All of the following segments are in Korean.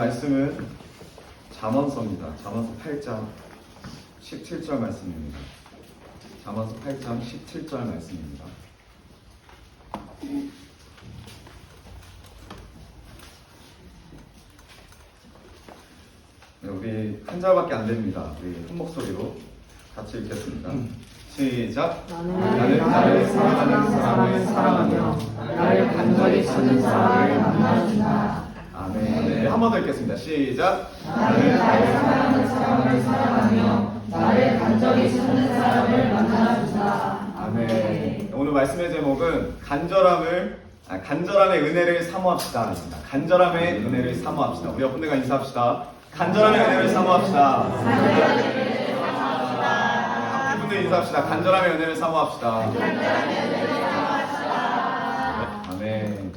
말씀은 잠언서입니다. 잠언서 8장 17절 말씀입니다. 잠언서 8장 17절 말씀입니다. 네, 우리 한 절밖에 안 됩니다. 우리 한 목소리로 같이 읽겠습니다. 시작. 나는 나를 사랑하는 사람을 사랑하며 나를 간절히 찾는 사람을 만나준다. 아멘. 네, 한 번 더 읽겠습니다. 시작. 나를 사랑하는 사람을 사랑하며 나를 간절히 찾는 사람을 만나준다. 아멘. 오늘 말씀의 제목은 간절함의 은혜를 사모합시다입니다. 간절함의 은혜를 사모합시다. 우리 옆 분들과 인사합시다. 간절함의 은혜를 사모합시다. 앞에 분들 인사합시다. 간절함의 은혜를 사모합시다. 아멘.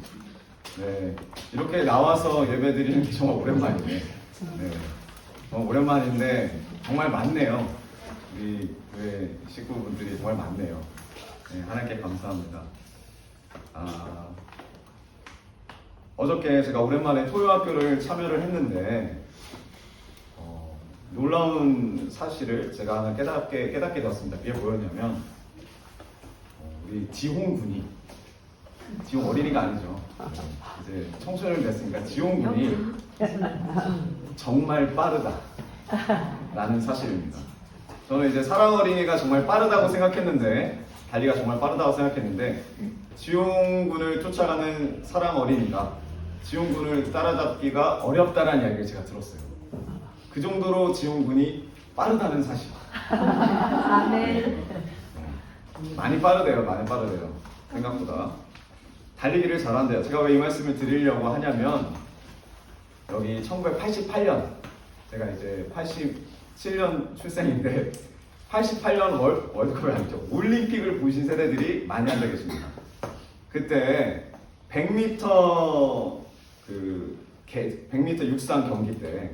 네, 이렇게 나와서 예배드리는 게 정말 오랜만이네. 네, 오랜만인데 정말 많네요. 우리 교회 식구분들이 정말 많네요. 네, 하나님께 감사합니다. 어저께 제가 오랜만에 토요학교를 참여를 했는데 놀라운 사실을 제가 하나 깨닫게 되었습니다. 그게 뭐였냐면 우리 지홍 군이 지홍 어린이가 아니죠. 이제 청소년이 됐으니까 지홍 군이 정말 빠르다라는 사실입니다. 저는 이제 사랑 어린이가 정말 빠르다고 생각했는데 달리가 정말 빠르다고 생각했는데 지홍 군을 쫓아가는 사랑 어린이가 지홍 군을 따라잡기가 어렵다는 이야기를 제가 들었어요. 그 정도로 지홍 군이 빠르다는 사실. 아멘. 많이 빠르대요. 생각보다. 달리기를 잘한대요. 제가 왜 이 말씀을 드리려고 하냐면 여기 1988년 제가 이제 87년 출생인데 88년 월드컵이 아니죠. 올림픽을 보신 세대들이 많이 앉아 계십니다. 그때 100m 100m 육상 경기 때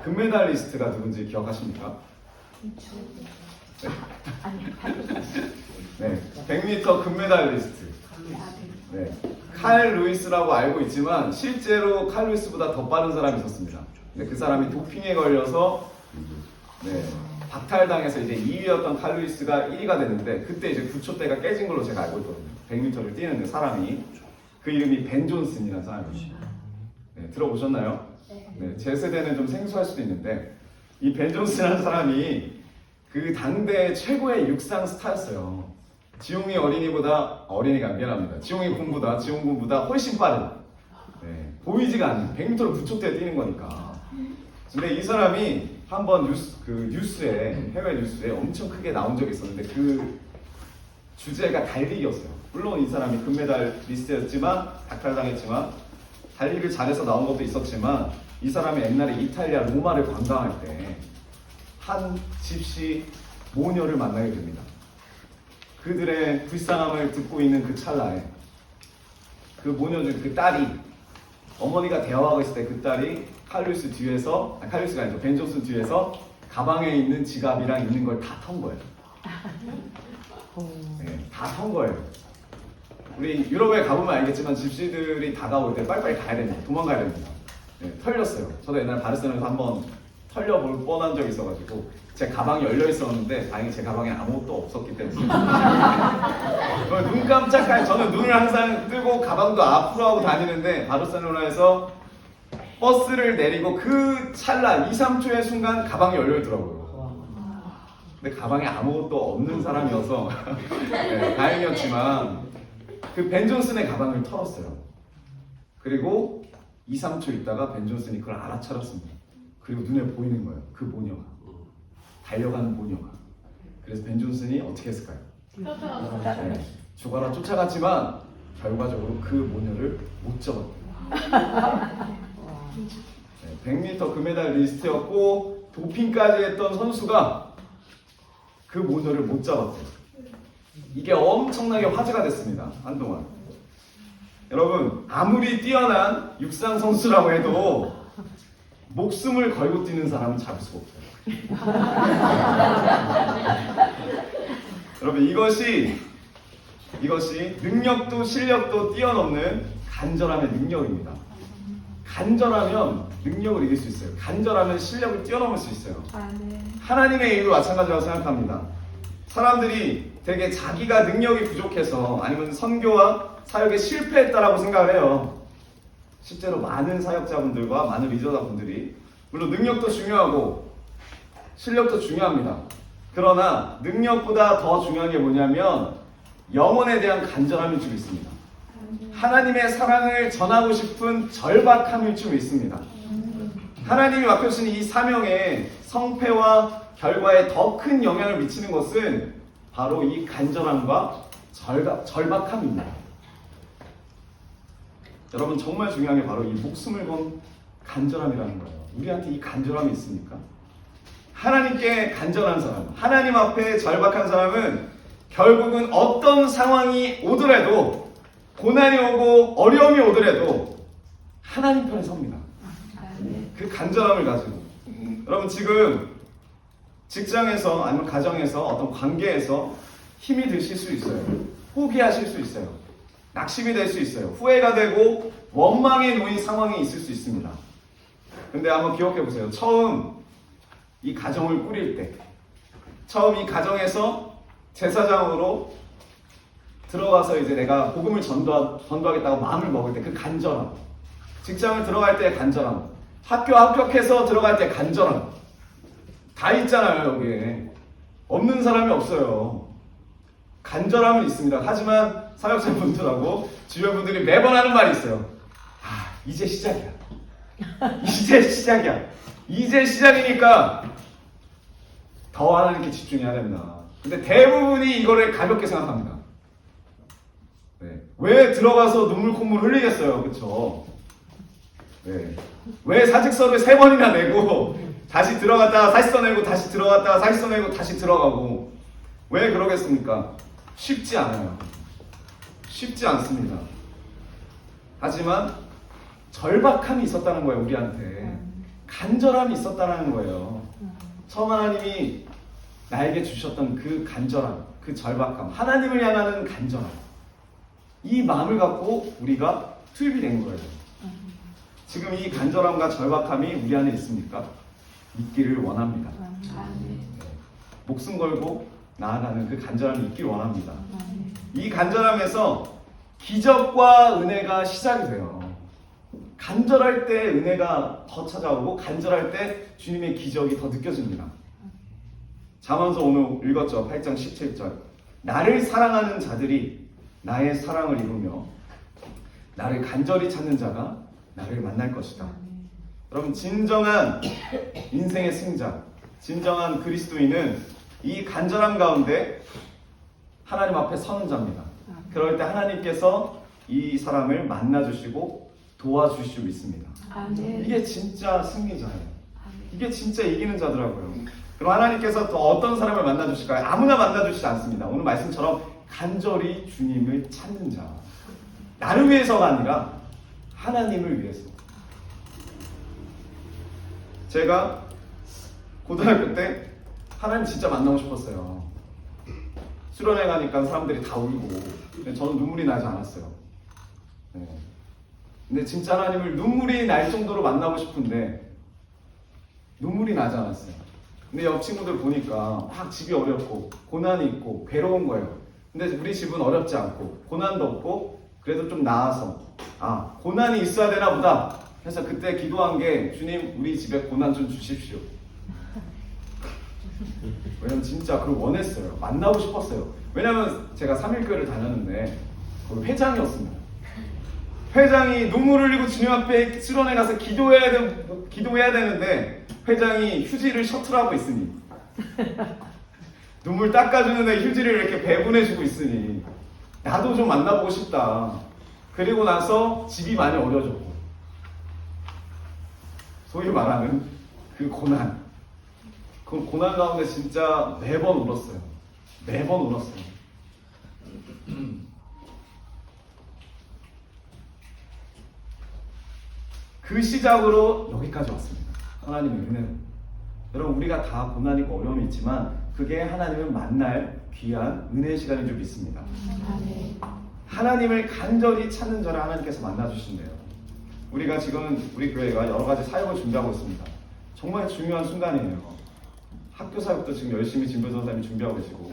금메달리스트가 누군지 기억하십니까? 네, 100m 금메달리스트. 네, 칼 루이스라고 알고 있지만 실제로 칼 루이스보다 더 빠른 사람이 있었습니다. 근데 그 사람이 도핑에 걸려서 박탈당해서 이제 2위였던 칼 루이스가 1위가 됐는데 그때 이제 구초대가 깨진 걸로 제가 알고 있거든요. 100m를 뛰는 그 사람이 그 이름이 벤 존슨이라는 사람이에요. 네, 들어보셨나요? 네, 제 세대는 좀 생소할 수도 있는데 이 벤 존슨이라는 사람이 그 당대 최고의 육상 스타였어요. 지홍이 지홍 군보다 훨씬 빠른. 네, 보이지가 않는 100m를 구초대에 뛰는 거니까. 근데 이 사람이 한번 해외 뉴스에 엄청 크게 나온 적이 있었는데 그 주제가 달리기였어요. 물론 이 사람이 금메달 리스트였지만 박탈당했지만 달리기를 잘해서 나온 것도 있었지만 이 사람이 옛날에 이탈리아 로마를 관광할 때 한 집시 모녀를 만나게 됩니다. 그들의 불쌍함을 듣고 있는 그 찰나에 그 모녀 중 그 딸이 어머니가 대화하고 있을 때 그 딸이 칼루이스가 아니죠. 벤 존슨 뒤에서 가방에 있는 지갑이랑 있는 걸 다 턴 거예요. 네, 다 턴 거예요. 우리 유럽에 가보면 알겠지만 집시들이 다가올 때 빨리빨리 가야 됩니다. 도망가야 됩니다. 네, 털렸어요. 저도 옛날 바르셀로나에서 한번 털려볼 뻔한 적이 있어가지고 제 가방이 열려 있었는데 다행히 제 가방에 아무것도 없었기 때문에 눈 깜짝할 저는 눈을 항상 뜨고 가방도 앞으로 하고 다니는데 바르셀로나에서 버스를 내리고 그 찰나 2-3초의 순간 가방이 열려 있더라고요. 근데 가방에 아무것도 없는 사람이어서 네, 다행이었지만 그 벤 존슨의 가방을 털었어요. 그리고 2-3초 있다가 벤 존슨이 그걸 알아차렸습니다. 그리고 눈에 보이는 거예요. 그 모녀가. 달려가는 모녀가. 그래서 벤 존슨이 어떻게 했을까요? 네, 죽어라 쫓아갔지만 결과적으로 그 모녀를 못 잡았대요. 네, 100m 금메달 리스트였고 도핑까지 했던 선수가 그 모녀를 못 잡았대요. 이게 엄청나게 화제가 됐습니다. 한동안. 여러분 아무리 뛰어난 육상 선수라고 해도 목숨을 걸고 뛰는 사람은 잡을 수가 없어요. 여러분 이것이 능력도 실력도 뛰어넘는 간절함의 능력입니다. 간절하면 능력을 이길 수 있어요. 간절하면 실력을 뛰어넘을 수 있어요. 아멘. 하나님의 일도 마찬가지라고 생각합니다. 사람들이 되게 자기가 능력이 부족해서 아니면 선교와 사역에 실패했다라고 생각을 해요. 실제로 많은 사역자분들과 많은 리더자분들이 물론 능력도 중요하고 실력도 중요합니다. 그러나 능력보다 더 중요한 게 뭐냐면 영혼에 대한 간절함일 줄 믿습니다. 하나님의 사랑을 전하고 싶은 절박함일 줄 믿습니다. 하나님이 맡겨주신 이 사명에 성패와 결과에 더 큰 영향을 미치는 것은 바로 이 간절함과 절박함입니다. 여러분 정말 중요한 게 바로 이 목숨을 건 간절함이라는 거예요. 우리한테 이 간절함이 있습니까? 하나님께 간절한 사람, 하나님 앞에 절박한 사람은 결국은 어떤 상황이 오더라도 고난이 오고 어려움이 오더라도 하나님 편에 섭니다. 그 간절함을 가지고 여러분 지금 직장에서 아니면 가정에서 어떤 관계에서 힘이 드실 수 있어요. 포기하실 수 있어요. 낙심이 될 수 있어요. 후회가 되고 원망에 놓인 상황이 있을 수 있습니다. 근데 한번 기억해 보세요. 처음 이 가정을 꾸릴 때, 처음 이 가정에서 제사장으로 들어가서 이제 내가 복음을 전도하겠다고 마음을 먹을 때 그 간절함, 직장을 들어갈 때 간절함, 학교 합격해서 들어갈 때 간절함, 다 있잖아요. 여기에 없는 사람이 없어요. 간절함은 있습니다. 하지만 사역자분들하고 주변 분들이 매번 하는 말이 있어요. 아, 이제 시작이야. 이제 시작이야. 이제 시작이니까 더 하나님께 집중해야 된다. 근데 대부분이 이거를 가볍게 생각합니다. 네. 왜 들어가서 눈물 콧물 흘리겠어요, 그렇죠? 네. 왜 사직서를 3번이나 내고 다시 들어갔다가 다시 써내고 다시 들어갔다가 다시 써내고 다시 들어가고 왜 그러겠습니까? 쉽지 않아요. 쉽지 않습니다. 하지만 절박함이 있었다는 거예요, 우리한테. 간절함이 있었다는 거예요. 처음 하나님이 나에게 주셨던 그 간절함, 그 절박함, 하나님을 향하는 간절함, 이 마음을 갖고 우리가 투입이 된 거예요. 지금 이 간절함과 절박함이 우리 안에 있습니까? 있기를 원합니다. 목숨 걸고 나아가는 그 간절함이 있기를 원합니다. 이 간절함에서 기적과 은혜가 시작이 돼요. 간절할 때 은혜가 더 찾아오고 간절할 때 주님의 기적이 더 느껴집니다. 잠언서 오늘 읽었죠. 8장 17절. 나를 사랑하는 자들이 나의 사랑을 이루며 나를 간절히 찾는 자가 나를 만날 것이다. 여러분 진정한 인생의 승자, 진정한 그리스도인은 이 간절함 가운데 하나님 앞에 서는 자입니다. 그럴 때 하나님께서 이 사람을 만나주시고 도와주실 줄 믿습니다. 이게 진짜 승리자예요. 이게 진짜 이기는 자더라고요. 그럼 하나님께서 또 어떤 사람을 만나주실까요? 아무나 만나주시지 않습니다. 오늘 말씀처럼 간절히 주님을 찾는 자. 나를 위해서가 아니라 하나님을 위해서. 제가 고등학교 때 하나님 진짜 만나고 싶었어요. 수련회 가니까 사람들이 다 울고 근데 저는 눈물이 나지 않았어요. 네. 근데 진짜 하나님을 눈물이 날 정도로 만나고 싶은데 눈물이 나지 않았어요. 근데 옆 친구들 보니까 막 집이 어렵고 고난이 있고 괴로운 거예요. 근데 우리 집은 어렵지 않고 고난도 없고 그래도 좀 나아서 아 고난이 있어야 되나 보다 해서 그때 기도한 게 주님 우리 집에 고난 좀 주십시오. 왜냐면 진짜 그걸 원했어요. 만나고 싶었어요. 왜냐면 제가 3일교회를 다녔는데 거기 회장이었습니다. 회장이 눈물을 흘리고 주님 앞에 수련회 가서 기도해야 되는데 회장이 휴지를 셔틀하고 있으니 눈물 닦아주는데 휴지를 이렇게 배분해주고 있으니 나도 좀 만나보고 싶다. 그리고 나서 집이 많이 어려졌고 소위 말하는 그 고난, 그 고난 가운데 진짜 매번 울었어요. 매번 울었어요. 그 시작으로 여기까지 왔습니다. 하나님의 은혜로. 여러분 우리가 다 고난 있고 어려움이 있지만 그게 하나님을 만날 귀한 은혜의 시간인 줄 믿습니다. 하나님을 간절히 찾는 자를 하나님께서 만나주신대요. 우리가 지금 우리 교회가 여러 가지 사역을 준비하고 있습니다. 정말 중요한 순간이에요. 학교 사역도 지금 열심히 진보 전사님이 준비하고 계시고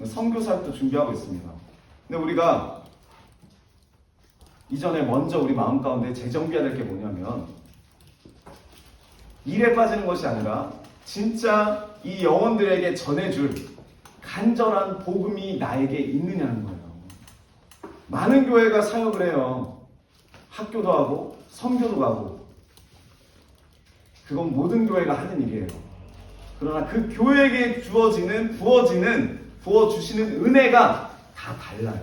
선교 사역도 준비하고 있습니다. 근데 우리가 이전에 먼저 우리 마음 가운데 재정비해야 될 게 뭐냐면 일에 빠지는 것이 아니라 진짜 이 영혼들에게 전해줄 간절한 복음이 나에게 있느냐는 거예요. 많은 교회가 사역을 해요. 학교도 하고 선교도 가고 그건 모든 교회가 하는 일이에요. 그러나 그 교회에게 부어주시는 은혜가 다 달라요.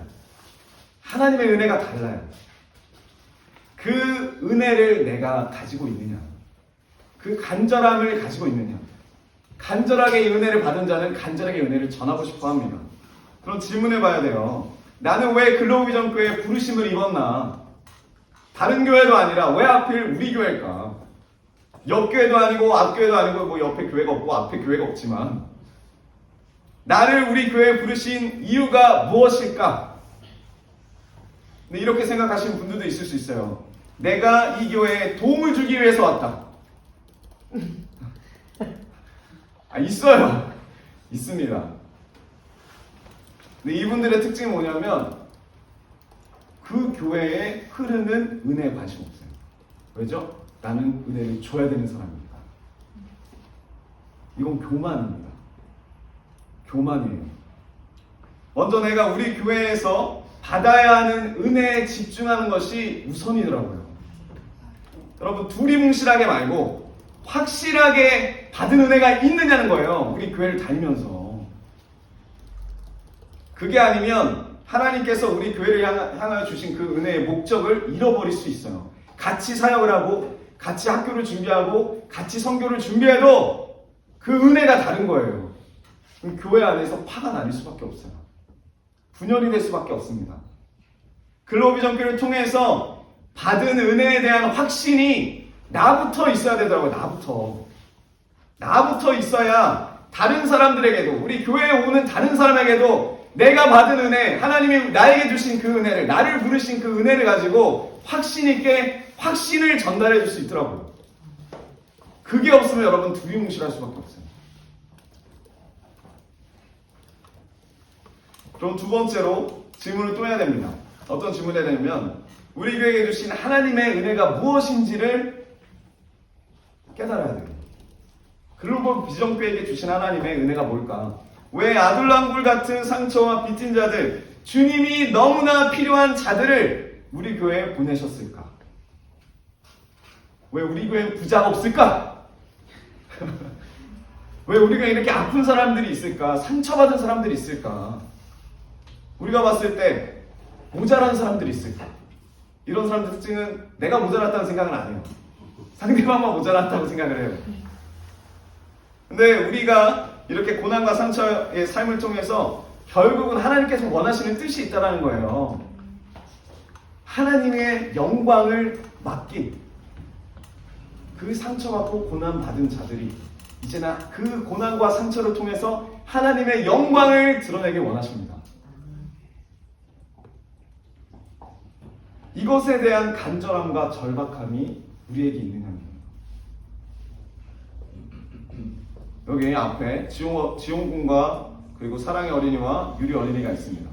하나님의 은혜가 달라요. 그 은혜를 내가 가지고 있느냐, 그 간절함을 가지고 있느냐. 간절하게 이 은혜를 받은 자는 간절하게 은혜를 전하고 싶어 합니다. 그럼 질문해 봐야 돼요. 나는 왜 글로우비전 교회에 부르심을 입었나? 다른 교회도 아니라 왜 하필 우리 교회일까? 옆 교회도 아니고 앞 교회도 아니고 뭐 옆에 교회가 없고 앞에 교회가 없지만 나를 우리 교회에 부르신 이유가 무엇일까? 근데 이렇게 생각하시는 분들도 있을 수 있어요. 내가 이 교회에 도움을 주기 위해서 왔다. 있어요. 있습니다. 근데 이분들의 특징이 뭐냐면 그 교회에 흐르는 은혜에 관심 없어요. 왜죠? 나는 은혜를 줘야 되는 사람입니다. 이건 교만입니다. 교만이에요. 먼저 내가 우리 교회에서 받아야 하는 은혜에 집중하는 것이 우선이더라고요. 여러분 두리뭉실하게 말고 확실하게 받은 은혜가 있느냐는 거예요. 우리 교회를 다니면서. 그게 아니면 하나님께서 우리 교회를 향하여 주신 그 은혜의 목적을 잃어버릴 수 있어요. 같이 사역을 하고 같이 학교를 준비하고 같이 선교를 준비해도 그 은혜가 다른 거예요. 그럼 교회 안에서 파가 나릴 수밖에 없어요. 분열이 될 수밖에 없습니다. 글로비전 교회를 통해서 받은 은혜에 대한 확신이 나부터 있어야 되더라고요. 나부터 있어야 다른 사람들에게도, 우리 교회에 오는 다른 사람에게도 내가 받은 은혜, 하나님이 나에게 주신 그 은혜를, 나를 부르신 그 은혜를 가지고 확신 있게 확신을 전달해 줄 수 있더라고요. 그게 없으면 여러분 두리뭉실할 수밖에 없어요. 그럼 두 번째로 질문을 또 해야 됩니다. 어떤 질문을 해야 되냐면 우리 교회에 주신 하나님의 은혜가 무엇인지를 깨달아야 돼요. 글로벌 비전교회에게 주신 하나님의 은혜가 뭘까? 왜 아둘람굴 같은 상처와 빚진 자들, 주님이 너무나 필요한 자들을 우리 교회에 보내셨을까? 왜 우리 교회에 부자가 없을까? 왜 우리 교회에 이렇게 아픈 사람들이 있을까? 상처받은 사람들이 있을까? 우리가 봤을 때 모자란 사람들이 있을까? 이런 사람들 특징은 내가 모자랐다는 생각은 안 해요. 상대방만 모자랐다고 생각을 해요. 근데 우리가 이렇게 고난과 상처의 삶을 통해서 결국은 하나님께서 원하시는 뜻이 있다는 거예요. 하나님의 영광을 맡긴 그 상처받고 고난받은 자들이 이제는 그 고난과 상처를 통해서 하나님의 영광을 드러내길 원하십니다. 이것에 대한 간절함과 절박함이 우리에게 있느냐입니다. 여기 앞에 지용군과 그리고 사랑의 어린이와 유리 어린이가 있습니다.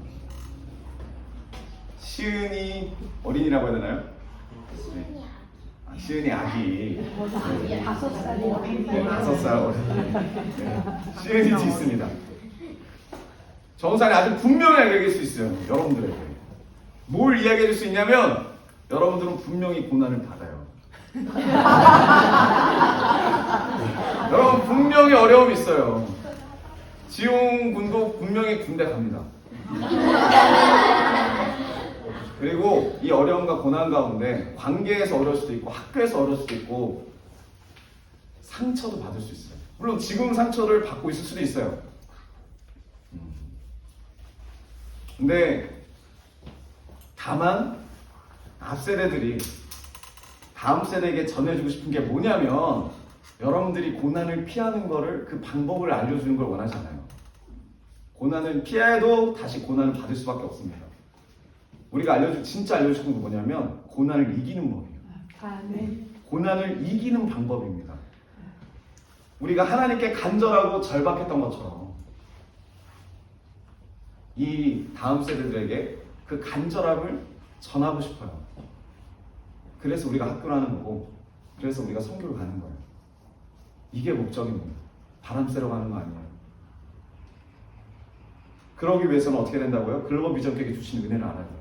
시은이 어린이라고 해야 되나요? 시은이 아기. 5살 어린이. 네. 시은이 있습니다. 정산이 아주 분명히 얘기할 수 있어요. 여러분들에게. 뭘 이야기해 줄 수 있냐면 여러분들은 분명히 고난을 받아요. 여러분 분명히 어려움이 있어요. 지용 군도 분명히 군대 갑니다. 그리고 이 어려움과 고난 가운데 관계에서 어려울 수도 있고 학교에서 어려울 수도 있고 상처도 받을 수 있어요. 물론 지금 상처를 받고 있을 수도 있어요. 근데 다만 앞 세대들이 다음 세대에게 전해주고 싶은 게 뭐냐면 여러분들이 고난을 피하는 거를 그 방법을 알려주는 걸 원하잖아요. 고난을 피해도 다시 고난을 받을 수밖에 없습니다. 우리가 진짜 알려주는 건 뭐냐면 고난을 이기는 법이에요. 아멘. 고난을 이기는 방법입니다. 우리가 하나님께 간절하고 절박했던 것처럼 이 다음 세대들에게 그 간절함을 전하고 싶어요. 그래서 우리가 학교를 하는 거고, 그래서 우리가 선교를 가는 거예요. 이게 목적입니다. 바람 쐬러 가는 거 아니에요. 그러기 위해서는 어떻게 된다고요? 글로벌 비전교회에 주신 은혜를 알아야 돼요.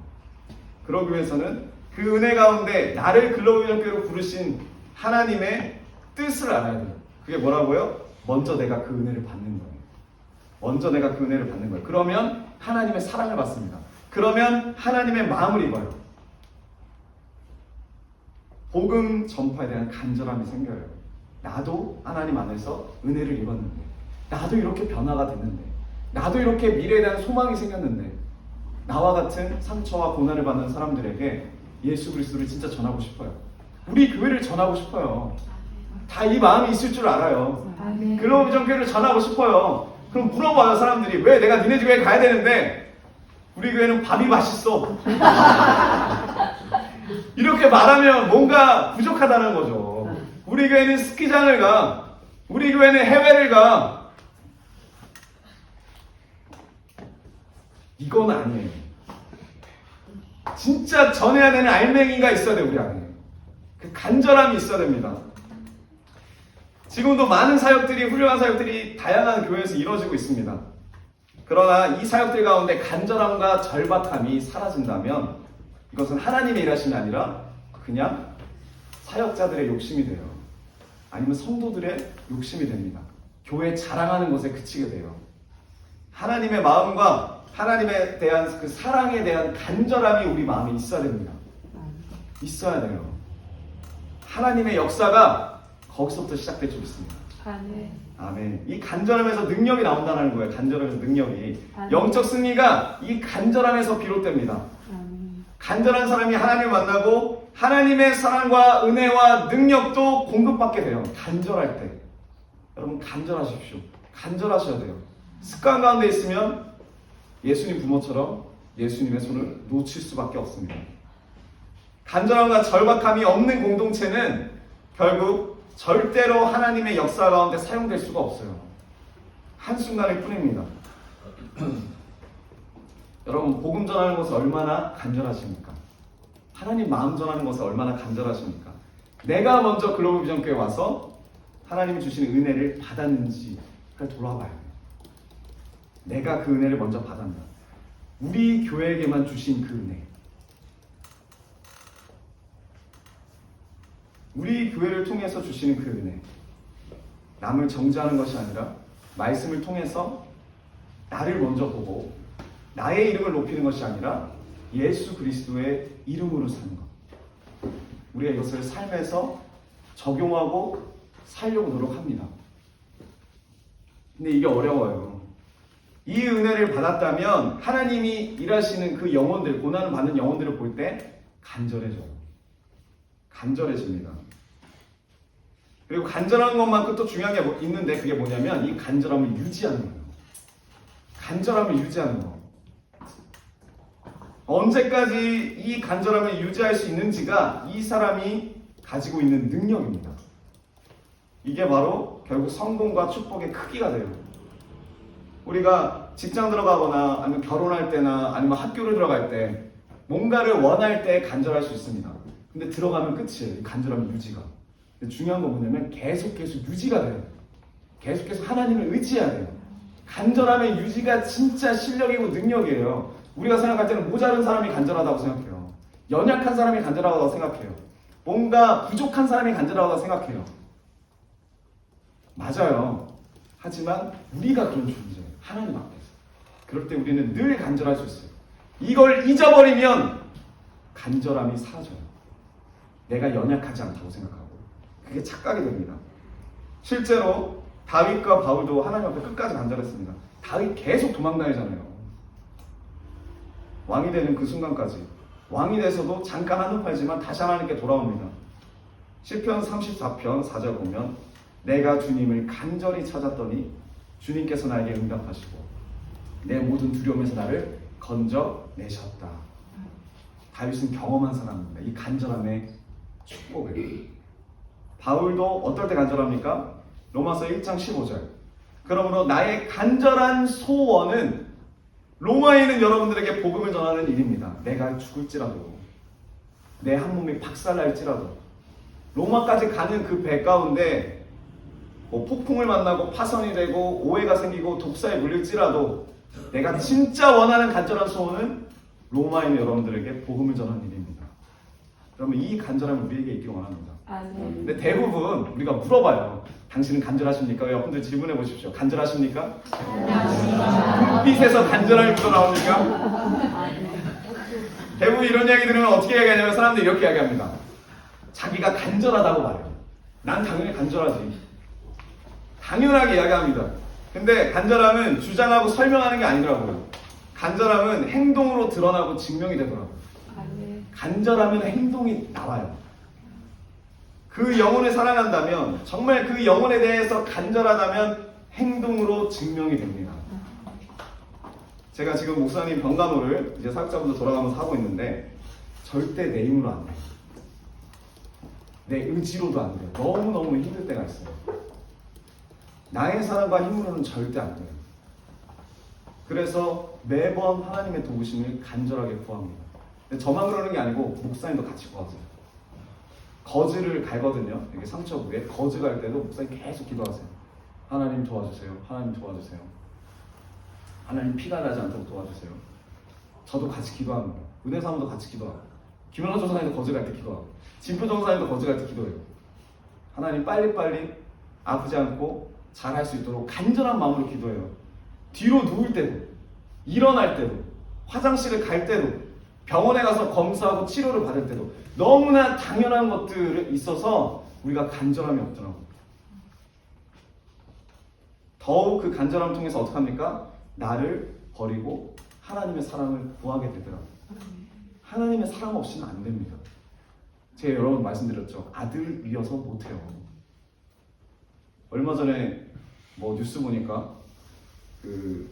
그러기 위해서는 그 은혜 가운데 나를 글로벌 비전교회로 부르신 하나님의 뜻을 알아야 돼요. 그게 뭐라고요? 먼저 내가 그 은혜를 받는 거예요. 먼저 내가 그 은혜를 받는 거예요. 그러면 하나님의 사랑을 받습니다. 그러면 하나님의 마음을 입어요. 복음 전파에 대한 간절함이 생겨요. 나도 하나님 안에서 은혜를 입었는데, 나도 이렇게 변화가 됐는데, 나도 이렇게 미래에 대한 소망이 생겼는데, 나와 같은 상처와 고난을 받는 사람들에게 예수 그리스도를 진짜 전하고 싶어요. 우리 교회를 전하고 싶어요. 다 이 마음이 있을 줄 알아요. 글로벌 비전교회를 전하고 싶어요. 그럼 물어봐요, 사람들이. 왜 내가 니네 교회에 가야 되는데 우리 교회는 밥이 맛있어. 이렇게 말하면 뭔가 부족하다는 거죠. 우리 교회는 스키장을 가. 우리 교회는 해외를 가. 이건 아니에요. 진짜 전해야 되는 알맹이가 있어야 돼요, 우리 안에. 그 간절함이 있어야 됩니다. 지금도 많은 사역들이, 훌륭한 사역들이 다양한 교회에서 이루어지고 있습니다. 그러나 이 사역들 가운데 간절함과 절박함이 사라진다면 이것은 하나님의 일하심이 아니라 그냥 사역자들의 욕심이 돼요. 아니면 성도들의 욕심이 됩니다. 교회 자랑하는 것에 그치게 돼요. 하나님의 마음과 하나님에 대한 그 사랑에 대한 간절함이 우리 마음에 있어야 됩니다. 있어야 돼요. 하나님의 역사가 거기서부터 시작될 줄 믿습니다. 아멘. 이 간절함에서 능력이 나온다는 거예요. 간절함에서 능력이. 영적 승리가 이 간절함에서 비롯됩니다. 간절한 사람이 하나님을 만나고 하나님의 사랑과 은혜와 능력도 공급받게 돼요. 간절할 때. 여러분 간절하십시오. 간절하셔야 돼요. 습관 가운데 있으면 예수님 부모처럼 예수님의 손을 놓칠 수밖에 없습니다. 간절함과 절박함이 없는 공동체는 결국 절대로 하나님의 역사 가운데 사용될 수가 없어요. 한순간일 뿐입니다. 여러분 복음 전하는 것을 얼마나 간절하십니까? 하나님 마음 전하는 것을 얼마나 간절하십니까? 내가 먼저 글로벌 비전교회에 와서 하나님이 주시는 은혜를 받았는지를 돌아봐야 돼요. 내가 그 은혜를 먼저 받았나? 우리 교회에게만 주신 그 은혜. 우리 교회를 통해서 주시는 그 은혜. 남을 정죄하는 것이 아니라 말씀을 통해서 나를 먼저 보고 나의 이름을 높이는 것이 아니라 예수 그리스도의 이름으로 사는 것. 우리가 이것을 삶에서 적용하고 살려고 노력합니다. 근데 이게 어려워요. 이 은혜를 받았다면 하나님이 일하시는 그 영혼들, 고난을 받는 영혼들을 볼 때 간절해져요. 간절해집니다. 그리고 간절한 것만큼 또 중요한 게 있는데 그게 뭐냐면 이 간절함을 유지하는 거예요. 간절함을 유지하는 거. 언제까지 이 간절함을 유지할 수 있는지가 이 사람이 가지고 있는 능력입니다. 이게 바로 결국 성공과 축복의 크기가 돼요. 우리가 직장 들어가거나 아니면 결혼할 때나 아니면 학교를 들어갈 때 뭔가를 원할 때 간절할 수 있습니다. 근데 들어가면 끝이에요. 간절함의 유지가. 근데 중요한 건 뭐냐면 계속해서 유지가 돼요. 계속해서 하나님을 의지해야 돼요. 간절함의 유지가 진짜 실력이고 능력이에요. 우리가 생각할 때는 모자른 사람이 간절하다고 생각해요. 연약한 사람이 간절하다고 생각해요. 뭔가 부족한 사람이 간절하다고 생각해요. 맞아요. 하지만 우리가 그런 존재예요. 하나님 앞에서. 그럴 때 우리는 늘 간절할 수 있어요. 이걸 잊어버리면 간절함이 사라져요. 내가 연약하지 않다고 생각하고 그게 착각이 됩니다. 실제로 다윗과 바울도 하나님 앞에 끝까지 간절했습니다. 다윗 계속 도망다니잖아요. 왕이 되는 그 순간까지. 왕이 돼서도 잠깐 한눈 팔지만 다시 하나님께 돌아옵니다. 시편 34편 4절 보면 내가 주님을 간절히 찾았더니 주님께서 나에게 응답하시고 내 모든 두려움에서 나를 건져내셨다. 다윗은 경험한 사람입니다. 이 간절함의 축복이에요. 바울도 어떨 때 간절합니까? 로마서 1장 15절. 그러므로 나의 간절한 소원은 로마에 있는 여러분들에게 복음을 전하는 일입니다. 내가 죽을지라도, 내 한 몸이 박살날지라도, 로마까지 가는 그 배 가운데 뭐 폭풍을 만나고 파선이 되고 오해가 생기고 독사에 물릴지라도 내가 진짜 원하는 간절한 소원은 로마에 있는 여러분들에게 복음을 전하는 일입니다. 그러면 이 간절함을 우리에게 있기 원합니다. 근데 대부분 우리가 물어봐요. 당신은 간절하십니까? 여러분들 질문해 보십시오. 간절하십니까? 눈빛에서 간절함이 묻어나옵니까? 대부분 이런 이야기 들으면 어떻게 이야기하냐면 사람들이 이렇게 이야기합니다. 자기가 간절하다고 말해요. 난 당연히 간절하지. 당연하게 이야기합니다. 근데 간절함은 주장하고 설명하는 게 아니더라고요. 간절함은 행동으로 드러나고 증명이 되더라고요. 간절하면 행동이 나와요. 그 영혼을 사랑한다면, 정말 그 영혼에 대해서 간절하다면 행동으로 증명이 됩니다. 제가 지금 목사님 병간호를 이제 사역자분들 돌아가면서 하고 있는데 절대 내 힘으로 안 돼요. 내 의지로도 안 돼요. 너무너무 힘들 때가 있어요. 나의 사랑과 힘으로는 절대 안 돼요. 그래서 매번 하나님의 도우심을 간절하게 구합니다. 근데 저만 그러는 게 아니고 목사님도 같이 구하세요. 거즈를 갈거든요. 이게 상처 부위에 거즈 갈 때도 목사님 계속 기도하세요. 하나님 도와주세요. 하나님 도와주세요. 하나님 피가 나지 않도록 도와주세요. 저도 같이 기도합니다. 은혜 사모도 같이 기도하고, 김연아 조사님도 거즈 갈 때 기도하고, 진표 전사님도 거즈 갈 때 기도해요. 하나님 빨리빨리 아프지 않고 잘할 수 있도록 간절한 마음으로 기도해요. 뒤로 누울 때도, 일어날 때도, 화장실을 갈 때도, 병원에 가서 검사하고 치료를 받을 때도 너무나 당연한 것들이 있어서 우리가 간절함이 없더라고요. 더욱 그 간절함을 통해서 어떻게 합니까? 나를 버리고 하나님의 사랑을 구하게 되더라고요. 하나님의 사랑 없이는 안 됩니다. 제가 여러 번 말씀드렸죠. 아들이어서 못해요. 얼마 전에 뭐 뉴스 보니까 그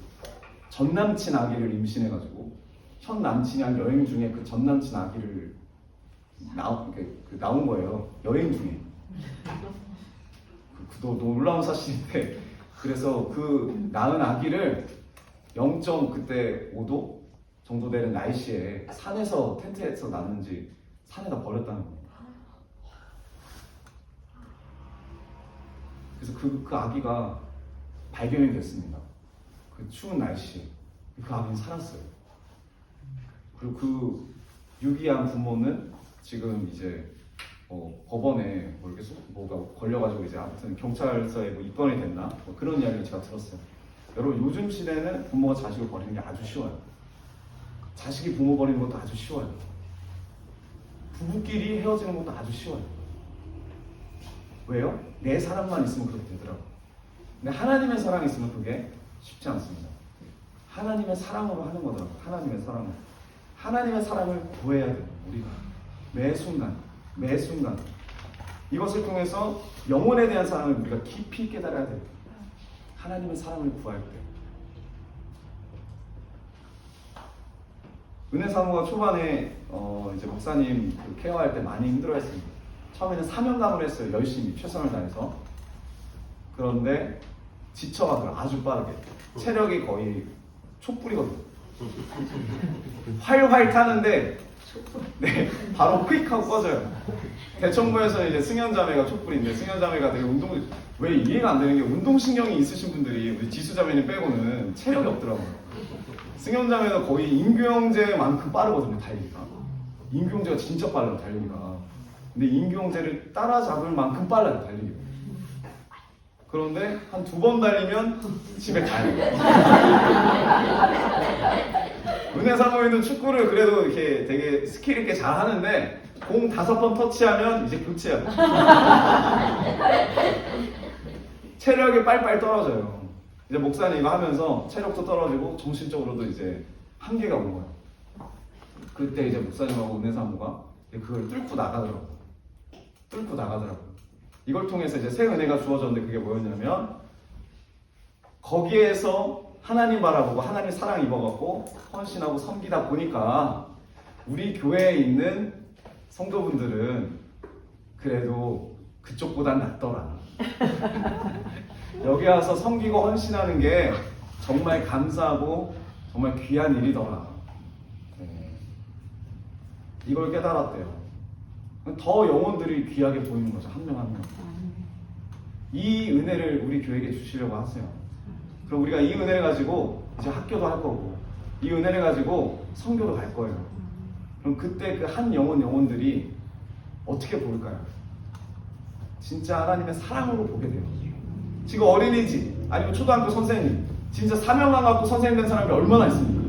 전남친 아기를 임신해가지고 현 남친이랑 여행 중에 그 전 남친 아기를 나온 거예요. 여행 중에. 그 놀라운 사실인데, 그래서 그 낳은 아기를 0.5도 정도 되는 날씨에 산에서 텐트에서 낳는지 산에다 버렸다는 겁니다. 그래서 그 아기가 발견이 됐습니다. 그 추운 날씨에 그 아기는 살았어요. 그리고 그 유기한 부모는 지금 이제 법원에 뭐 이렇게 뭐가 걸려가지고 이제 아무튼 경찰서에 뭐 입건이 됐나 뭐 그런 이야기를 제가 들었어요. 여러분 요즘 시대는 부모가 자식을 버리는 게 아주 쉬워요. 자식이 부모 버리는 것도 아주 쉬워요. 부부끼리 헤어지는 것도 아주 쉬워요. 왜요? 내 사랑만 있으면 그렇게 되더라고요. 근데 하나님의 사랑이 있으면 그게 쉽지 않습니다. 하나님의 사랑으로 하는 거더라고요. 하나님의 사랑으로. 하나님의 사랑을 구해야 돼요. 우리가 매 순간 이것을 통해서 영혼에 대한 사랑을 우리가 깊이 깨달아야 돼요. 하나님의 사랑을 구할 때. 은혜 사모가 초반에 이제 목사님 그 케어할 때 많이 힘들어했습니다. 처음에는 사명감을 했어요. 열심히 최선을 다해서. 그런데 지쳐가더라고요. 아주 빠르게. 체력이 거의 촛불이거든요. 활활 타는데 네, 바로 휙 하고 꺼져요. 대청부에서 이제 승현자매가 촛불인데, 승현자매가 되게 왜 이해가 안 되는 게 운동신경이 있으신 분들이 우리 지수자매님 빼고는 체력이 없더라고요. 승현자매가 거의 임규형제만큼 빠르거든요, 달리기가. 임규형제가 진짜 빨라요, 달리기가. 근데 임규형제를 따라잡을 만큼 빨라요, 달리기가. 그런데 한 2번 달리면 집에 가요. 은혜 사모님도 축구를 그래도 이렇게 되게 스킬 있게 잘 하는데 공 5번 터치하면 이제 교체야. 체력이 빨빨 떨어져요. 이제 목사님 이거 하면서 체력도 떨어지고 정신적으로도 이제 한계가 온 거예요. 그때 이제 목사님하고 은혜 사모가 그걸 뚫고 나가더라고요. 이걸 통해서 이제 새 은혜가 주어졌는데 그게 뭐였냐면, 거기에서 하나님 바라보고 하나님 사랑 입어갖고 헌신하고 섬기다 보니까 우리 교회에 있는 성도분들은 그래도 그쪽보단 낫더라. 여기 와서 섬기고 헌신하는 게 정말 감사하고 정말 귀한 일이더라. 네. 이걸 깨달았대요. 더 영혼들이 귀하게 보이는 거죠. 한 명 한 명. 이 은혜를 우리 교회에 주시려고 하세요. 그럼 우리가 이 은혜를 가지고 이제 학교도 할 거고, 이 은혜를 가지고 선교도 갈 거예요. 그럼 그때 그 한 영혼들이 어떻게 보일까요? 진짜 하나님의 사랑으로 보게 돼요. 지금 어린이집 아니면 초등학교 선생님, 진짜 사명감 갖고 선생님 된 사람이 얼마나 있습니까?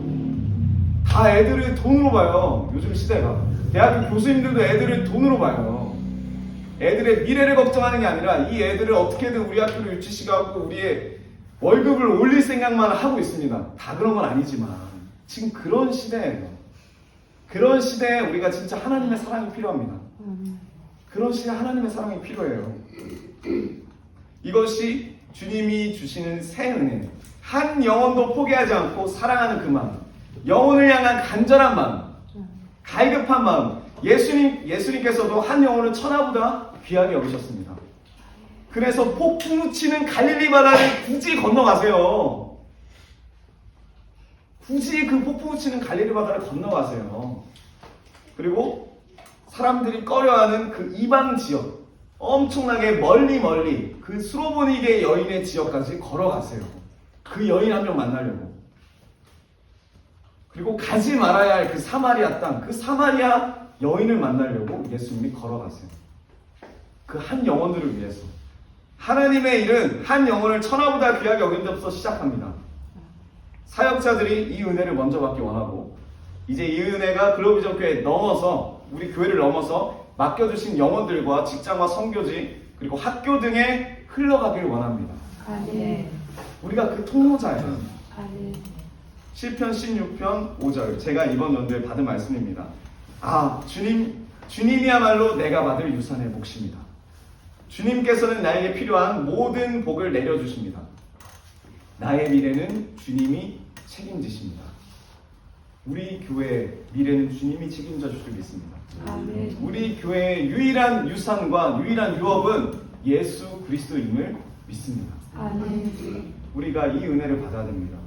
다 애들을 돈으로 봐요. 요즘 시대가. 대학교 교수님들도 애들을 돈으로 봐요. 애들의 미래를 걱정하는 게 아니라 이 애들을 어떻게든 우리 학교로 유치시켜갖고 우리의 월급을 올릴 생각만 하고 있습니다. 다 그런 건 아니지만 지금 그런 시대예요. 그런 시대에 우리가 진짜 하나님의 사랑이 필요합니다. 그런 시대에 하나님의 사랑이 필요해요. 이것이 주님이 주시는 새 은혜. 한 영혼도 포기하지 않고 사랑하는 그 마음, 영혼을 향한 간절한 마음, 갈급한 마음. 예수님께서도 한 영혼을 천하보다 귀하게 여기셨습니다. 그래서 폭풍 치는 갈릴리 바다를 굳이 건너가세요. 굳이 그 폭풍 치는 갈릴리 바다를 건너가세요. 그리고 사람들이 꺼려하는 그 이방 지역, 엄청나게 멀리 그 수로보니게 여인의 지역까지 걸어가세요. 그 여인 한 명 만나려고. 그리고 가지 말아야 할 그 사마리아 땅, 그 사마리아 여인을 만나려고 예수님이 걸어가세요. 그 한 영혼들을 위해서. 하나님의 일은 한 영혼을 천하보다 귀하게 여긴 데부터 시작합니다. 사역자들이 이 은혜를 먼저 받기 원하고, 이제 이 은혜가 글로비전 교회에 넘어서, 우리 교회를 넘어서 맡겨주신 영혼들과 직장과 선교지 그리고 학교 등에 흘러가길 원합니다. 아멘. 우리가 그 통로자예요. 아멘. 시편 16편 5절, 제가 이번 연도에 받은 말씀입니다. 아, 주님이야말로 내가 받을 유산의 몫입니다. 주님께서는 나에게 필요한 모든 복을 내려주십니다. 나의 미래는 주님이 책임지십니다. 우리 교회의 미래는 주님이 책임져 주실 수 믿습니다. 아멘. 우리 교회의 유일한 유산과 유일한 유업은 예수 그리스도임을 믿습니다. 아멘. 우리가 이 은혜를 받아야 됩니다.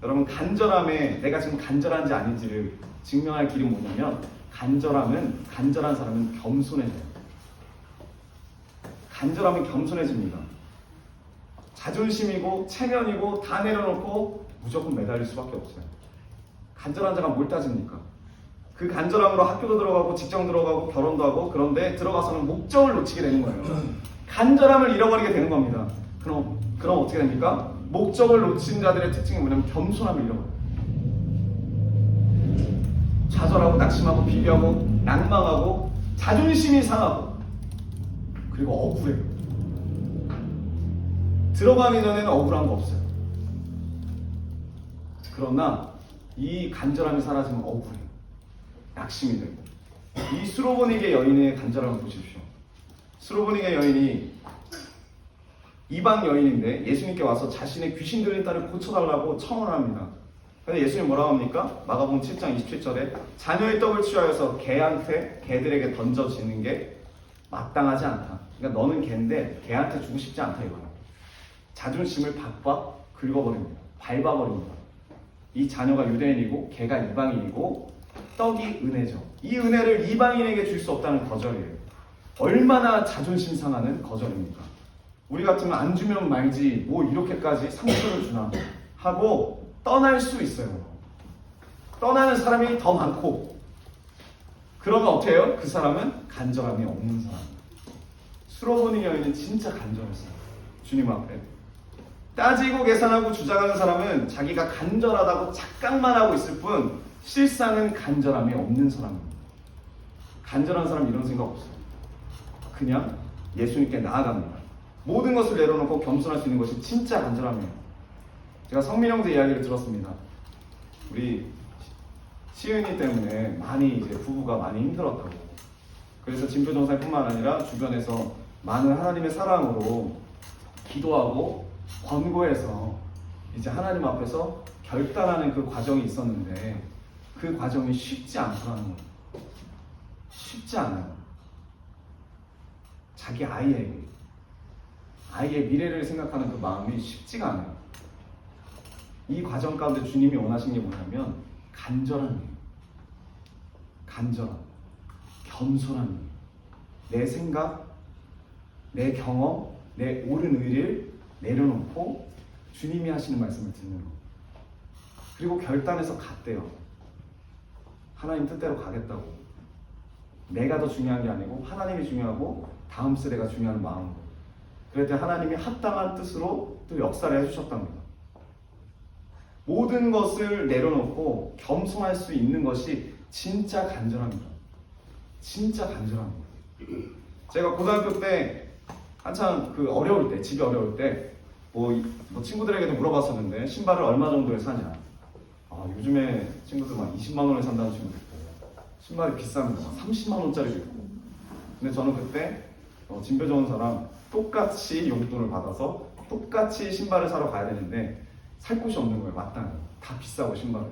여러분, 간절함에 내가 지금 간절한지 아닌지를 증명할 길은 뭐냐면, 간절한 사람은 겸손해져요. 간절하면 겸손해집니다. 자존심이고 체면이고 다 내려놓고 무조건 매달릴 수밖에 없어요. 간절한 자가 뭘 따집니까? 그 간절함으로 학교도 들어가고 직장 들어가고 결혼도 하고, 그런데 들어가서는 목적을 놓치게 되는 거예요. 간절함을 잃어버리게 되는 겁니다. 그럼 어떻게 됩니까? 목적을 놓친 자들의 특징이 뭐냐면 겸손함을 잃어버려요. 좌절하고 낙심하고 비교하고 낭망하고 자존심이 상하고, 그리고 억울해요. 들어가기 전에는 억울한 거 없어요. 그러나 이 간절함이 사라지면 억울해요. 낙심이 되고. 이 수로보니게 여인의 간절함을 보십시오. 수로보니게 여인이 이방 여인인데 예수님께 와서 자신의 귀신 들린 딸을 고쳐달라고 청을 합니다. 근데 예수님 뭐라고 합니까? 마가복음 7장 27절에 자녀의 떡을 취하여서 개들에게 던져지는 게 마땅하지 않다. 그러니까 너는 개인데 개한테 주고 싶지 않다 이거예요. 자존심을 박박 긁어버립니다. 밟아버립니다. 이 자녀가 유대인이고 개가 이방인이고 떡이 은혜죠. 이 은혜를 이방인에게 줄 수 없다는 거절이에요. 얼마나 자존심 상하는 거절입니까? 우리 같으면 안 주면 말지 뭐 이렇게까지 상처를 주나 하고 떠날 수 있어요. 떠나는 사람이 더 많고, 그러면 어떻게 해요? 그 사람은 간절함이 없는 사람. 수로보니 여인은 진짜 간절했어요. 주님 앞에. 따지고 계산하고 주장하는 사람은 자기가 간절하다고 착각만 하고 있을 뿐 실상은 간절함이 없는 사람입니다. 간절한 사람 이런 생각 없어요. 그냥 예수님께 나아갑니다. 모든 것을 내려놓고 겸손할 수 있는 것이 진짜 간절함이에요. 제가 성민 형제 이야기를 들었습니다. 우리 시은이 때문에 많이 이제 부부가 많이 힘들었다고. 그래서 진표정사뿐만 아니라 주변에서 많은 하나님의 사랑으로 기도하고 권고해서 이제 하나님 앞에서 결단하는 그 과정이 있었는데, 그 과정이 쉽지 않더라는 거예요. 쉽지 않아요. 자기 아이의 미래를 생각하는 그 마음이 쉽지가 않아요. 이 과정 가운데 주님이 원하시는 게 뭐냐면 간절함이에요. 간절함, 겸손함이에요. 내 생각, 내 경험, 내 옳은 의를 내려놓고 주님이 하시는 말씀을 듣는 거. 그리고 결단해서 갔대요. 하나님 뜻대로 가겠다고. 내가 더 중요한 게 아니고 하나님이 중요하고 다음 세대가 중요한 마음으로. 그럴 때 하나님이 합당한 뜻으로 또 역사를 해주셨답니다. 모든 것을 내려놓고 겸손할 수 있는 것이 진짜 간절합니다. 진짜 간절합니다. 제가 고등학교 때 한참 어려울 때, 집이 어려울 때 뭐 친구들에게도 물어봤었는데 신발을 얼마 정도에 사냐. 요즘에 친구들 막 20만 원에 산다는 친구도 있고 신발이 비쌉니다. 30만 원짜리도 있고. 근데 저는 그때 진표 좋은 사람 똑같이 용돈을 받아서 똑같이 신발을 사러 가야 되는데 살 곳이 없는 거예요. 마땅히 다 비싸고 신발은.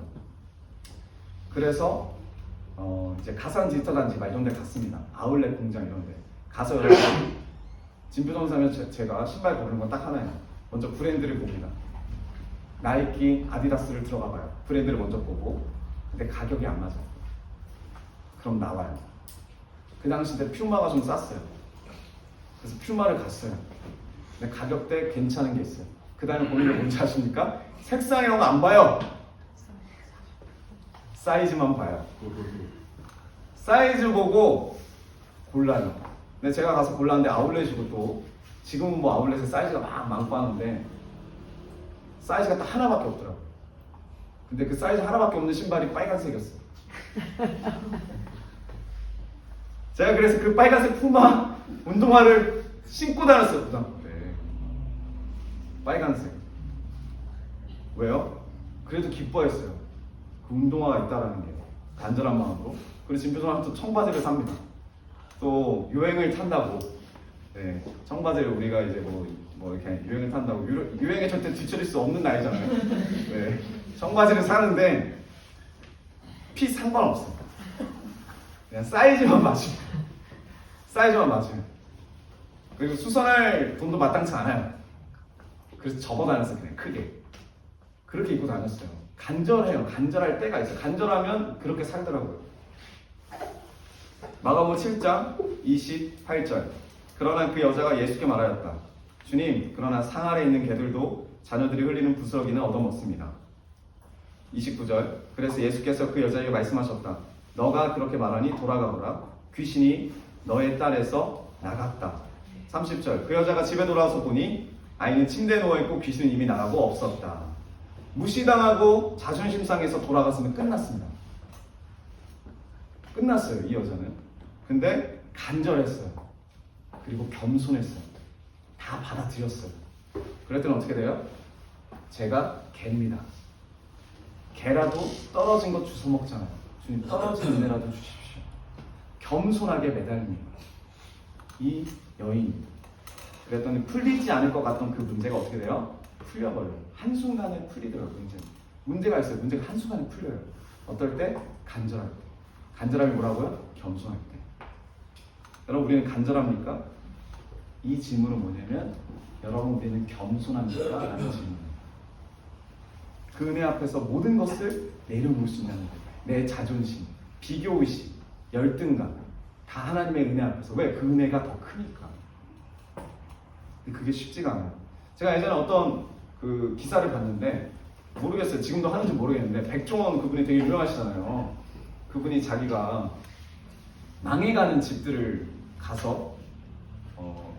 그래서 이제 가산 디지털 단지 막 이런 데 갔습니다. 아울렛 공장 이런 데 가서 진표 좋은 사람이 제가 신발 고르는 건 딱 하나예요. 먼저 브랜드를 봅니다. 나이키, 아디다스를 들어가 봐요. 브랜드를 먼저 보고 근데 가격이 안 맞아요. 그럼 나와요. 그 당시 때 퓨마가 좀 쌌어요. 그래서 퓨마를 갔어요. 근데 가격대 괜찮은 게 있어요. 그 다음에 보는 게 뭔지 아십니까? 색상형 안 봐요. 사이즈만 봐요. 사이즈 보고 골라요. 근데 제가 가서 골랐는데 아울렛이고 또 지금은 뭐 아울렛에 사이즈가 막 많고 하는데 사이즈가 딱 하나밖에 없더라고요. 근데 그 사이즈 하나밖에 없는 신발이 빨간색이었어요. 제가 그래서 그 빨간색 푸마 운동화를 신고 다녔어요. 네. 빨간색. 왜요? 그래도 기뻐했어요. 그 운동화가 있다라는 게 간절한 마음으로. 그리고 진표선한테 또 청바지를 삽니다. 또 유행을 탄다고. 네, 청바지를 우리가 이제 뭐 이렇게 유행을 탄다고. 유행에 절대 뒤처릴 수 없는 나이잖아요. 네, 청바지를 사는데 핏 상관없어요. 그냥 사이즈만 맞으면. 사이즈만 맞으면. 그리고 수선할 돈도 마땅치 않아요. 그래서 접어 다녔어요. 그냥 크게. 그렇게 입고 다녔어요. 간절해요. 간절할 때가 있어요. 간절하면 그렇게 살더라고요. 마가복음 7장 28절. 그러나 그 여자가 예수께 말하였다. 주님, 그러나 상 아래 있는 개들도 자녀들이 흘리는 부스러기는 얻어먹습니다. 29절. 그래서 예수께서 그 여자에게 말씀하셨다. 너가 그렇게 말하니 돌아가거라. 귀신이 너의 딸에서 나갔다. 30절. 그 여자가 집에 돌아와서 보니 아이는 침대에 누워있고 귀신은 이미 나가고 없었다. 무시당하고 자존심 상해서 돌아갔으면 끝났습니다. 끝났어요, 이 여자는. 근데 간절했어요. 그리고 겸손했어요. 다 받아들였어요. 그랬더니 어떻게 돼요? 제가 개입니다. 개라도 떨어진 것 주워 먹잖아요. 주님, 떨어진 은혜라도 주십시오. 겸손하게 매달립니다. 이 여인. 그랬더니 풀리지 않을 것 같던 그 문제가 어떻게 돼요? 풀려버려요. 한순간에 풀리더라고요. 문제가 있어요. 문제가 한순간에 풀려요. 어떨 때? 간절할 때. 간절함이 뭐라고요? 겸손할 때. 여러분, 우리는 간절합니까? 이 질문은 뭐냐면, 여러분, 우리는 겸손합니까? 라는 질문이에요. 그 은혜 앞에서 모든 것을 내려놓을 수 있는 거예요. 내 자존심, 비교의식, 열등감, 다 하나님의 은혜 앞에서. 왜? 그 은혜가 더 크니까. 근데 그게 쉽지가 않아요. 제가 예전에 어떤 그 기사를 봤는데, 모르겠어요. 지금도 하는지 모르겠는데, 백종원 그분이 되게 유명하시잖아요. 그분이 자기가 망해가는 집들을 가서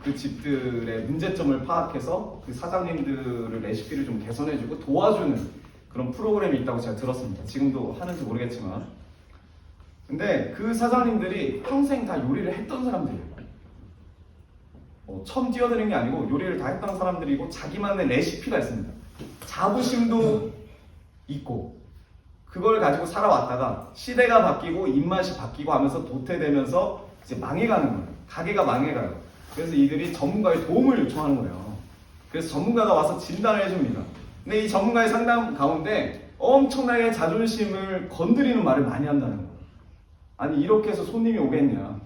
그 집들의 문제점을 파악해서 그 사장님들의 레시피를 좀 개선해주고 도와주는 그런 프로그램이 있다고 제가 들었습니다. 지금도 하는지 모르겠지만. 근데 그 사장님들이 평생 다 요리를 했던 사람들이에요. 처음 뛰어드는 게 아니고 요리를 다 했던 사람들이고 자기만의 레시피가 있습니다. 자부심도 있고 그걸 가지고 살아왔다가 시대가 바뀌고 입맛이 바뀌고 하면서 도태되면서 이제 망해가는 거예요. 가게가 망해가요. 그래서 이들이 전문가의 도움을 요청하는 거예요. 그래서 전문가가 와서 진단을 해줍니다. 근데 이 전문가의 상담 가운데 엄청나게 자존심을 건드리는 말을 많이 한다는 거예요. 아니 이렇게 해서 손님이 오겠냐.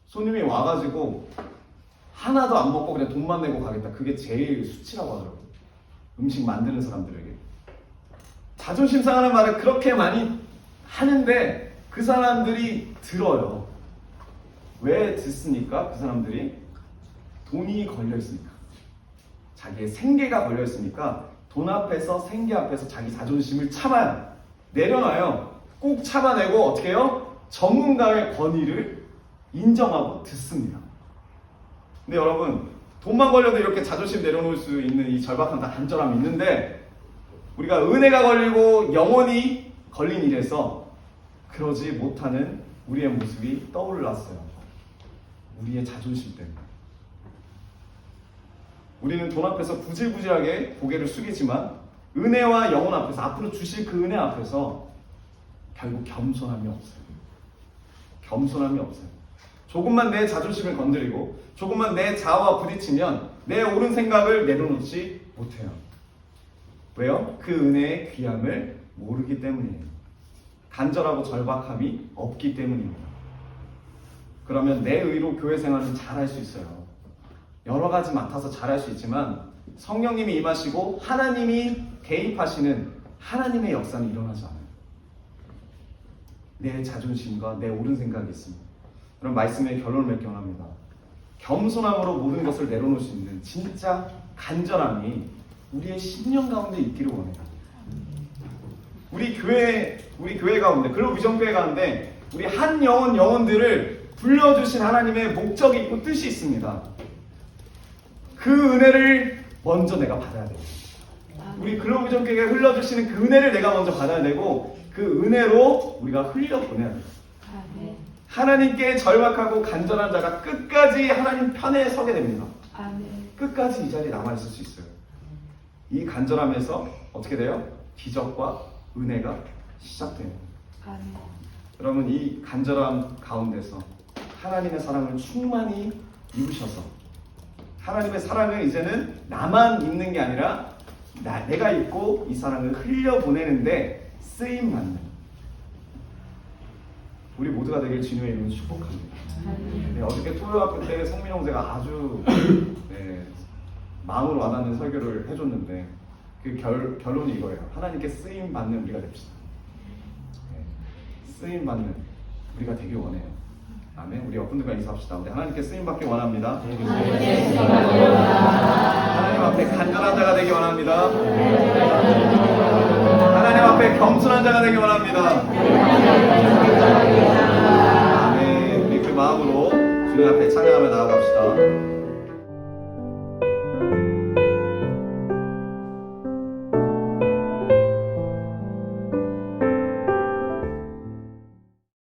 손님이 와가지고 하나도 안 먹고 그냥 돈만 내고 가겠다. 그게 제일 수치라고 하더라고요. 음식 만드는 사람들에게. 자존심 상하는 말을 그렇게 많이 하는데 그 사람들이 들어요. 왜 듣습니까? 그 사람들이 돈이 걸려 있으니까. 자기의 생계가 걸려 있으니까 돈 앞에서 생계 앞에서 자기 자존심을 참아요. 내려놔요. 꼭 참아내고 어떻게 해요? 전문가의 권위를 인정하고 듣습니다. 근데 여러분, 돈만 걸려도 이렇게 자존심 내려놓을 수 있는 이 절박함, 다 간절함이 있는데 우리가 은혜가 걸리고 영혼이 걸린 일에서 그러지 못하는 우리의 모습이 떠올랐어요. 우리의 자존심 때문에. 우리는 돈 앞에서 구질구질하게 고개를 숙이지만 은혜와 영혼 앞에서, 앞으로 주실 그 은혜 앞에서 결국 겸손함이 없어요. 겸손함이 없어요. 조금만 내 자존심을 건드리고 조금만 내 자아와 부딪히면 내 옳은 생각을 내려놓지 못해요. 왜요? 그 은혜의 귀함을 모르기 때문이에요. 간절하고 절박함이 없기 때문입니다. 그러면 내 의로 교회 생활은 잘할 수 있어요. 여러 가지 맡아서 잘할 수 있지만 성령님이 임하시고 하나님이 개입하시는 하나님의 역사는 일어나지 않아요. 내 자존심과 내 옳은 생각이 있습니다. 그럼 말씀의 결론을 맺기 원합니다. 겸손함으로 모든 것을 내려놓을 수 있는 진짜 간절함이 우리의 신령 가운데 있기를 원해요. 우리 교회 가운데, 그리고 위정교회 가운데 우리 한 영혼들을 불러주신 하나님의 목적이 있고 뜻이 있습니다. 그 은혜를 먼저 내가 받아야 돼요. 우리 글로벌 위정교회가 흘려주시는 그 은혜를 내가 먼저 받아야 되고 그 은혜로 우리가 흘려보내야 돼요. 하나님께 절박하고 간절한 자가 끝까지 하나님 편에 서게 됩니다. 끝까지 이 자리에 남아있을 수 있어요. 이 간절함에서 어떻게 돼요? 기적과 은혜가 시작돼요. 여러분, 이 간절함 가운데서 하나님의 사랑을 충만히 입으셔서 하나님의 사랑을 이제는 나만 입는 게 아니라 내가 입고 이 사랑을 흘려보내는데 쓰임받는 우리 모두가 되길 주님의 이름으로 축복합니다. 네, 어저께 토요학교 때 성민 형제가 아주 마음으로 와닿는 설교를 해줬는데 그 결론이 이거예요. 하나님께 쓰임받는 우리가 됩시다. 쓰임받는 우리가 되길 원해요. 아멘. 우리 옆분들과 인사합시다. 우리 하나님께 쓰임받기 원합니다. 하나님 앞에 간절한 자가 되기 원합니다. 하나님 앞에 겸손한 자가 되기 원합니다. 아멘. 우리 그 마음으로 주님 앞에 찬양하며 나아갑시다.